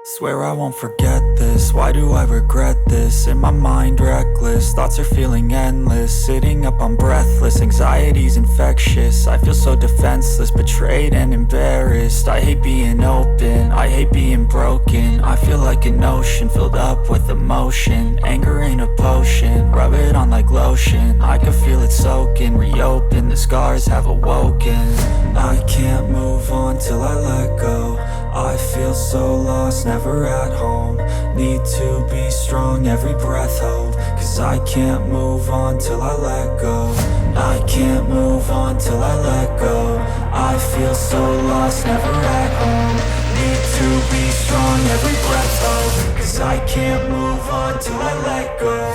Swear I won't forget this, why do I regret this? In my mind reckless, thoughts are feeling endless. Sitting up I'm breathless, anxiety's infectious. I feel so defenseless, betrayed and embarrassed. I hate being open, I hate being broken. I feel like an ocean filled up with emotion. Anger ain't a potion, rub it on like lotion. I can feel it soaking, reopen, the scars have awoken. I can't move on till I let go. I feel so lost, never at home. Need to be strong, every breath hold. Cause I can't move on till I let go. I can't move on till I let go. I feel so lost, never at home. Need to be strong, every breath hold. Cause I can't move on till I let go.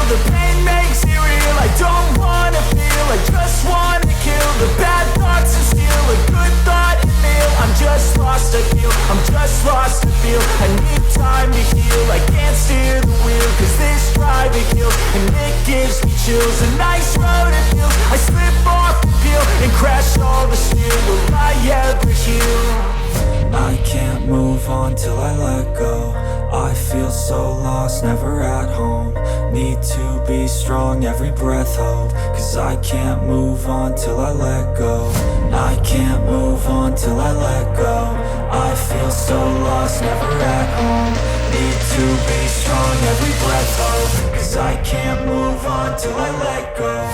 The pain makes it real, I don't wanna feel, I just wanna kill the bad thoughts and steal a good thought and meal. I'm just lost to feel, I'm just lost to feel. I need time to heal, I can't steer the wheel. Cause this drive it kills, and it gives me chills. A nice road it feels, I slip off the peel and crash all the steel. Will I ever heal? I can't move on till I let go. I feel so lost, never at home. Need to be strong, every breath hold. Cause I can't move on till I let go. I can't move on till I let go. I feel so lost, never at home. Need to be strong, every breath hold. Cause I can't move on till I let go.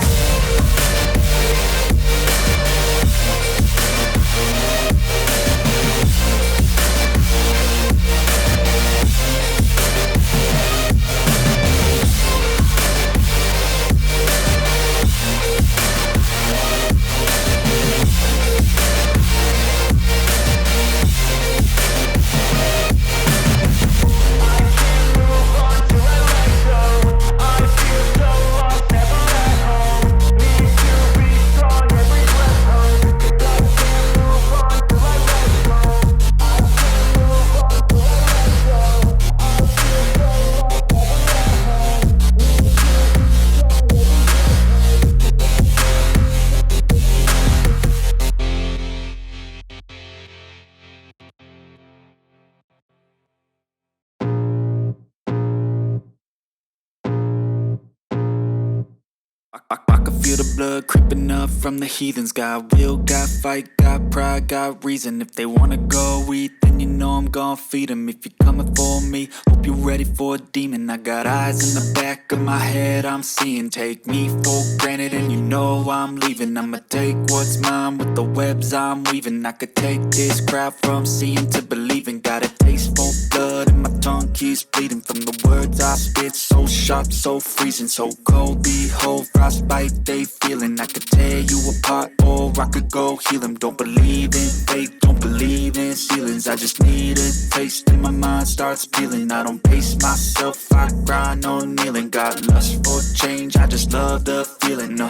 I can feel the blood creeping up from the heathens. Got will, got fight, got pride, got reason. If they wanna go eat, then you know I'm gon' feed them. If you're coming for me, hope you're ready for a demon. I got eyes in the back of my head, I'm seeing. Take me for granted and you know I'm leaving. I'ma take what's mine with the webs I'm weaving. I could take this crowd from seeing to believing. Got a taste for blood and my tongue keeps bleeding. From the words I spit, so sharp, so freezing. So cold, behold, frostbite they feeling. I could tear you apart or I could go heal them. Don't believe in fate, don't believe in ceilings. I just need a taste and my mind starts peeling. I don't pace myself, I grind on kneeling. Got lust for change, I just love the feeling.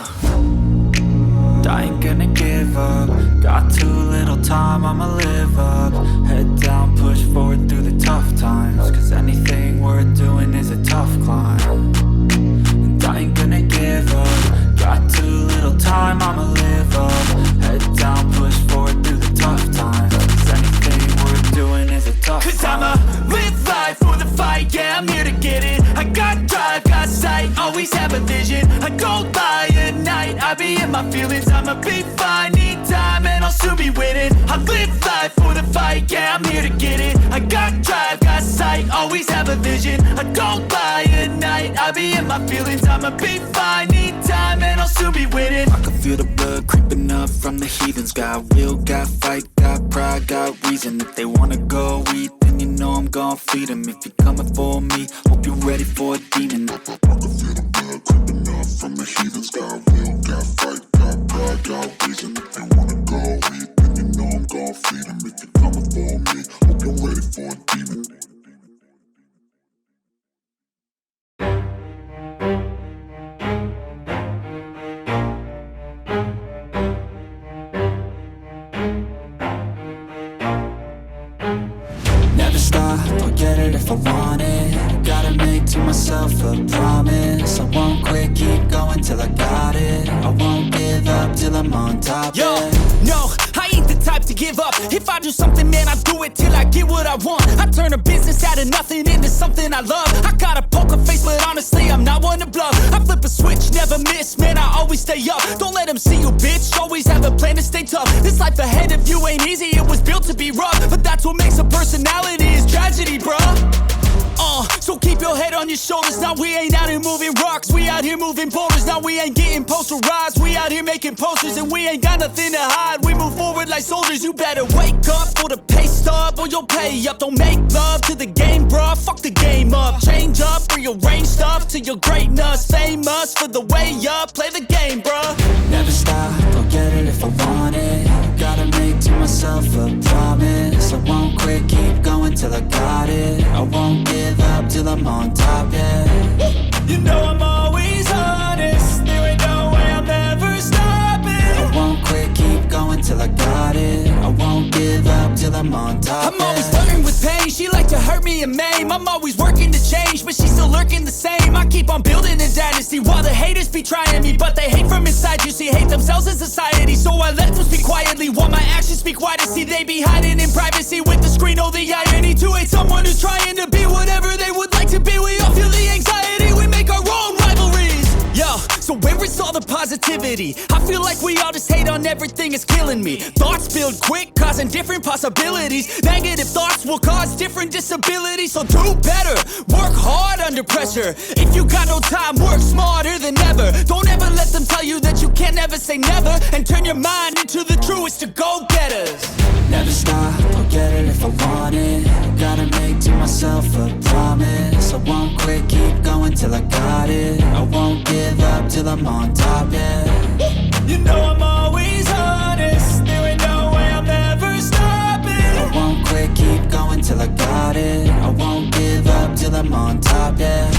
I ain't gonna give up. Got too little time, I'ma live up. Head down, push forward through the tough times. Cause anything worth doing is a tough climb. And I ain't gonna give up. Got too little time, I'ma live up. Head down, push forward through the tough times. Cause anything worth doing is a tough climb. Cause I'ma live life for the fight, yeah, I'm here to get it. I got drive, got sight, always have a vision. I go by at night, I be in my feelings. I'ma be fine, need time and I'll soon be winning. I live life for the fight, yeah, I'm here to get it. I got drive, got sight, always have a vision. I go by at night, I be in my feelings. I'ma be fine, need time and I'll soon be winning. I can feel the blood creeping up from the heathens. Got will, got fight, got pride, got reason. If they wanna go eat, then you know I'm gon' feed them. If you're coming for me, hope you're ready for a demon. I can feel the blood creeping up from the heathens. Got will, got fight, got pride, got reason. If they wanna go eat, then you know I'm gon' feed them. If you're coming for me, hope you're ready for a demon. a promise. I won't quit, keep going till I got it. I won't give up till I'm on top. Yo, no, I ain't the type to give up. If I do something, man, I do it till I get what I want. I turn a business out of nothing into something I love. I got a poker face, but honestly, I'm not one to bluff. I flip a switch, never miss, man, I always stay up. Don't let them see you, bitch, always have a plan to stay tough. This life ahead of you ain't easy, it was built to be rough. But that's what makes a personality, is tragedy, bruh. So keep your head on your shoulders. Now we ain't out here moving rocks, we out here moving boulders. Now we ain't getting posterized, we out here making posters. And we ain't got nothing to hide, we move forward like soldiers. You better wake up for the pay stub, or you'll pay up. Don't make love to the game, bruh, fuck the game up. Change up, rearrange stuff to your greatness. Famous for the way up, play the game, bruh. Never stop, I'll get it if I want it. Gotta make to myself a promise. I won't quit, keep going till I got it. I won't give up till I'm on top, yeah. You know I'm always honest, there ain't no way I'm ever stopping. I won't quit, keep going till I got it. I won't give up till I'm on top, I'm always flirting with pain, she like to hurt me and maim. I'm always working to change, but she's still lurking the same. I keep on building a dynasty while the haters be trying me. But they hate from inside, you see, hate themselves in society. So I let them speak quietly while my actions speak wider. See, they be hiding in privacy with the screen. Oh, the irony to hate someone who's trying to be whatever they would like to be. We all feel the anxiety, we make our own rivalries. Yo, so where is all the positivity? I feel like we all just hate on everything, it's killing me. Thoughts build quick, causing different possibilities. Negative thoughts will cause different disabilities. So do better, work hard under pressure. If you got no time, work smarter than ever. Don't ever let them tell you that you can't ever say never. And turn your mind into the truest of go-getters. Never stop, I'll get it if I want it. Gotta make to myself a promise. I won't quit, keep going till I got it. I won't give up till I'm on top, yeah. You know I'm always honest, there ain't no way I'm ever stopping. I won't quit, keep going till I got it. I won't give up till I'm on top, yeah.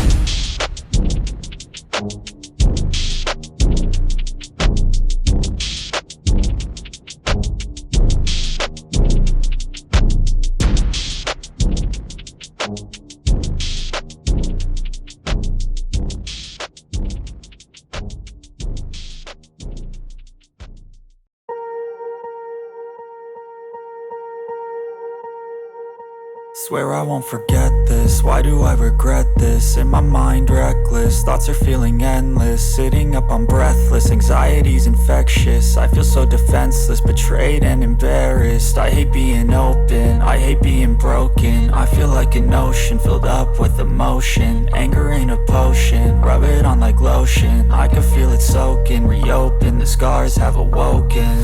Swear I won't forget this, why do I regret this? In my mind reckless, thoughts are feeling endless. Sitting up, I'm breathless, anxiety's infectious. I feel so defenseless, betrayed and embarrassed. I hate being open, I hate being broken. I feel like an ocean filled up with emotion. Anger ain't a potion, rub it on like lotion. I can feel it soaking, reopen, the scars have awoken.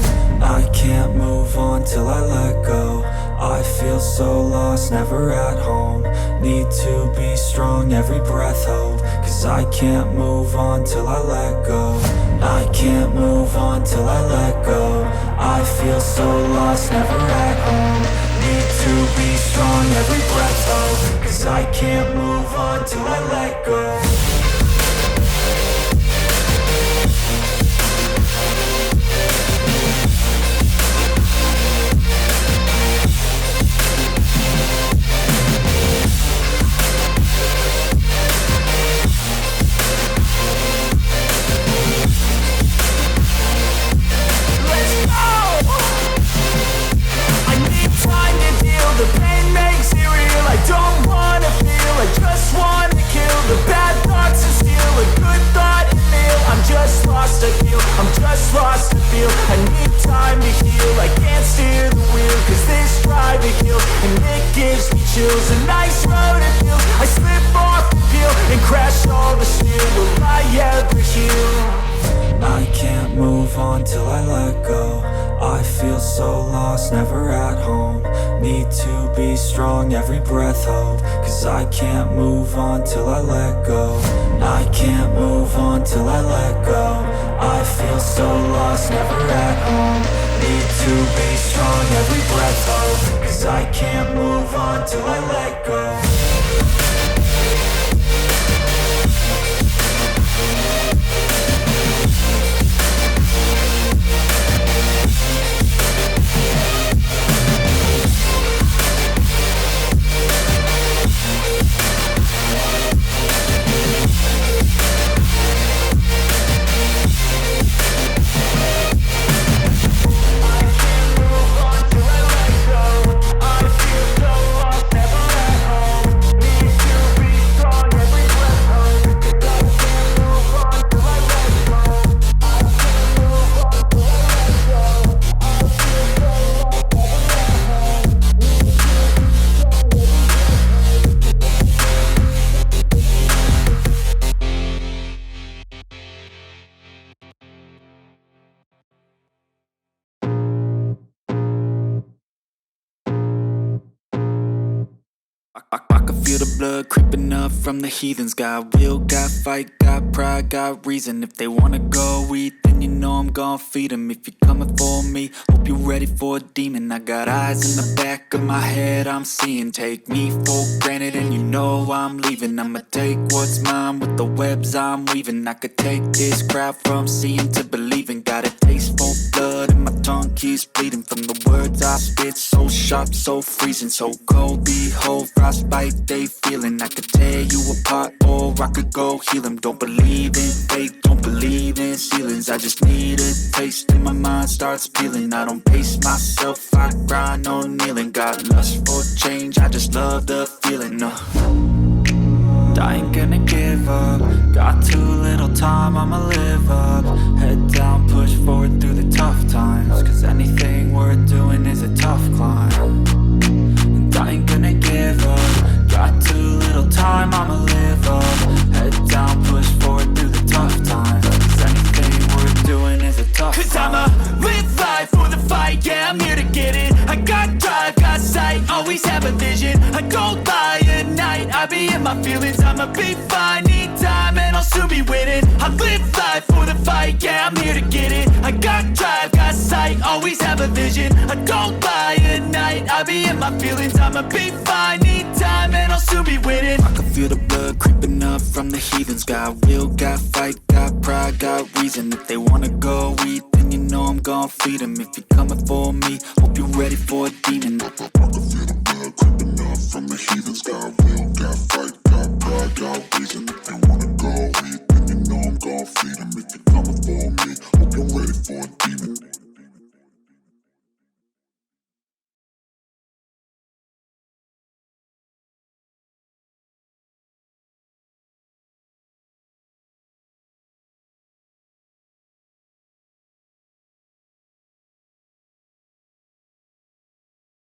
I can't move on till I let go. I feel so lost, never at home. Need to be strong, every breath hold. Cause I can't move on till I let go. I can't move on till I let go. I feel so lost, never at home. Need to be strong, every breath hold. Cause I can't move on till I let go. The pain makes it real, I don't wanna feel, I just wanna kill the bad thoughts and steal a good thought and feel. I'm just lost, I feel, I'm just lost, I feel. I need time to heal, I can't steer the wheel. Cause this drive it kills, and it gives me chills. A nice road it feels, I slip off the peel and crash all the steel. Will I ever heal? I can't move on till I let go. I feel so lost, never at home. Need to be strong, every breath hold. Cause I can't move on till I let go. I can't move on till I let go. I feel so lost, never at home. Need to be strong, every breath hold. Cause I can't move on till I let go. blood creeping up from the heathens. Got will, got fight, got pride, got reason. If they wanna go eat, then you know I'm gon' feed them. If you're coming for me, hope you're ready for a demon. I got eyes in the back of my head, I'm seeing. Take me for granted and you know I'm leaving. I'ma take what's mine with the webs I'm weaving. I could take this crowd from seeing to believing. Got a taste for blood and my tongue keeps bleeding from the words I spit. So sharp, so freezing, so cold. Behold, frostbite they feeling. I could tear you apart or I could go heal them. Don't believe in fate, don't believe in ceilings. I just need a taste and my mind starts peeling. I don't pace myself, I grind on kneeling. Got lust for change, I just love the feeling. I ain't gonna give up. Got too little time, I'ma live up. Head down, push forward through the tough times. Cause anything worth doing is a tough climb. And I ain't gonna give up. Got too little time, I'ma live up. Head down, push forward through the tough times. Cause anything worth doing is a tough climb. Cause I'ma live life for the fight, yeah, I'm here to get it. I got drive, got sight, always have a vision. I don't lie at night, I be in my feelings. I'ma be fine, need time, and I'll soon be winning. I live life for the fight, yeah, I'm here to get it. I got drive, got sight, always have a vision. I don't lie at night, I be in my feelings. I'ma be fine, need time, and I'll soon be winning. I can feel the blood creeping up from the heathens. Got will, got fight, got pride, got reason. If they wanna go eat, then you know I'm gon' feed them. If you're coming for me, hope you're ready for a demon.